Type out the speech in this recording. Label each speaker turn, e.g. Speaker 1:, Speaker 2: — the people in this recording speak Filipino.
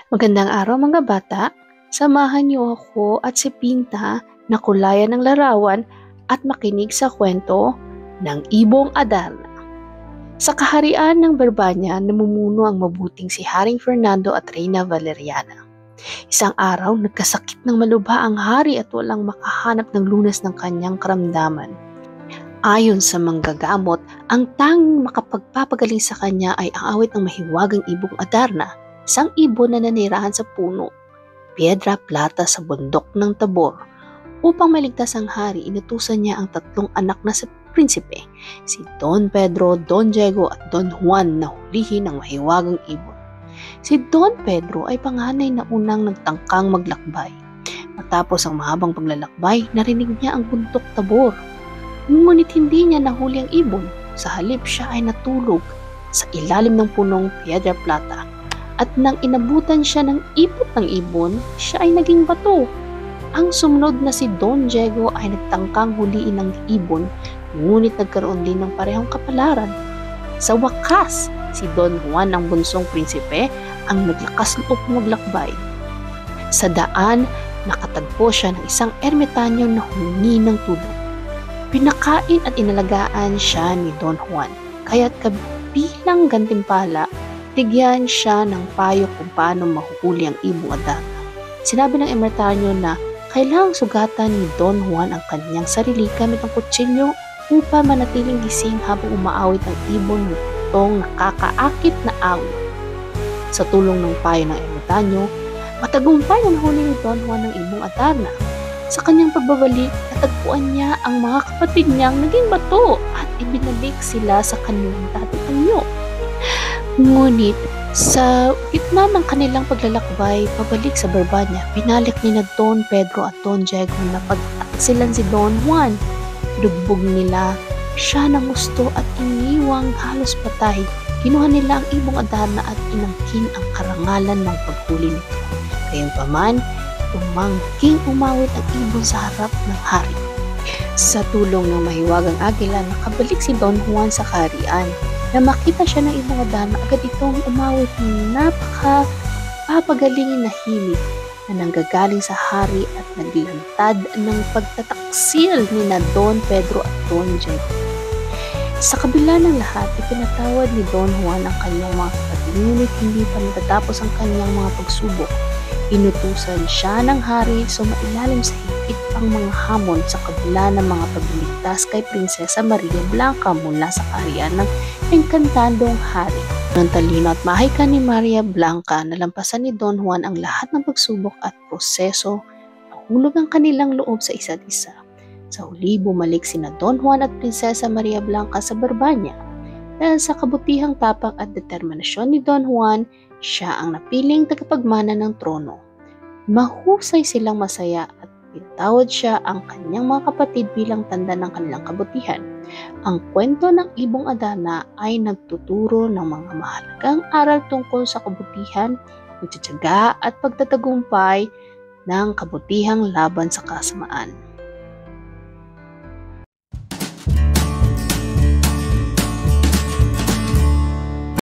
Speaker 1: Magandang araw mga bata. Samahan niyo ako at si Pinta na kulayan ng larawan at makinig sa kwento ng Ibong Adarna. Sa kaharian ng Barbanya, namumuno ang mabuting si Haring Fernando at Reyna Valeriana. Isang araw, nagkasakit ng malubha ang hari at walang makahanap ng lunas ng kanyang karamdaman. Ayon sa manggagamot, ang tanging makapagpapagaling sa kanya ay ang awit ng mahiwagang Ibong Adarna, isang ibon na nanirahan sa puno, Piedra Plata sa bundok ng Tabor. Upang maligtas ang hari, inutusan niya ang tatlong anak na sa prinsipe, si Don Pedro, Don Diego at Don Juan na hulihin ang mahiwagang ibon. Si Don Pedro ay panganay na unang nagtangkang maglakbay. Matapos ang mahabang paglalakbay, narinig niya ang bundok Tabor. Ngunit hindi niya nahuli ang ibon. Sa halip siya ay natulog sa ilalim ng punong Piedra Plata. At nang inabutan siya ng ipot ng ibon, siya ay naging bato. Ang sumunod na si Don Diego ay nagtangkang huliin ng ibon, ngunit nagkaroon din ng parehong kapalaran. Sa wakas, si Don Juan ang bunsong prinsipe ang naglakas loob maglakbay. Sa daan, nakatagpo siya ng isang ermitanyo na humingi ng tulong. Pinakain at inalagaan siya ni Don Juan, kaya't kabilang gantimpala, bigyan siya ng payo kung paano mahuhuli ang Ibong Adarna. Sinabi ng ermitanyo na kailangang sugatan ni Don Juan ang kanyang sarili gamit ang kutsilyo upang manatiling gising habang umaawit ang ibon ng itong nakakaakit na awit. Sa tulong ng payo ng ermitanyo, matagumpay na nahuli ni Don Juan ng Ibong Adarna. Sa kanyang pagbabalik, natagpuan niya ang mga kapatid niyang naging bato at ibinalik sila sa kanilang dating anyo. Ngunit, sa gitna ng kanilang paglalakbay pabalik sa Barbanya, pinalik ni na Don Pedro at Don Diego na pag-aksilan si Don Juan. Dugbog nila siya ng gusto at iniwang halos patay. Kinuha nila ang Ibong Adarna at inangkin ang karangalan ng paghuli nito. Gayunpaman, tumangking umawit ang ibon sa harap ng hari. Sa tulong ng mahiwagang agila, nakabalik si Don Juan sa kaharian. Na makita siya ng Ibong Adarna, agad itong umawit ng napaka-papagalingin na himig na nanggagaling sa hari at naglantad ng pagtataksil ni na Don Pedro at Don Diego. Sa kabila ng lahat, ipinatawad ni Don Juan ang kanyang mga kapatid, ngunit hindi pa natatapos ang kanyang mga pagsubok. Inutusan siya ng hari sumailalim sa higit pang mga hamon sa kabila ng mga pagliligtas kay Prinsesa Maria Blanca mula sa kaharian ng engkantadong hari. Ng talino at mahika ni Maria Blanca, nalampasan ni Don Juan ang lahat ng pagsubok at proseso, nahulog ang kanilang loob sa isa't isa. Sa huli, bumalik sina Don Juan at Prinsesa Maria Blanca sa Barbanya. Dahil sa kabutihang tapang at determinasyon ni Don Juan, siya ang napiling tagapagmana ng trono. Mahusay silang masaya at pinatawad siya ang kanyang mga kapatid bilang tanda ng kanilang kabutihan. Ang kwento ng Ibong Adarna ay nagtuturo ng mga mahalagang aral tungkol sa kabutihan, pagtitiyaga at pagtatagumpay ng kabutihang laban sa kasamaan.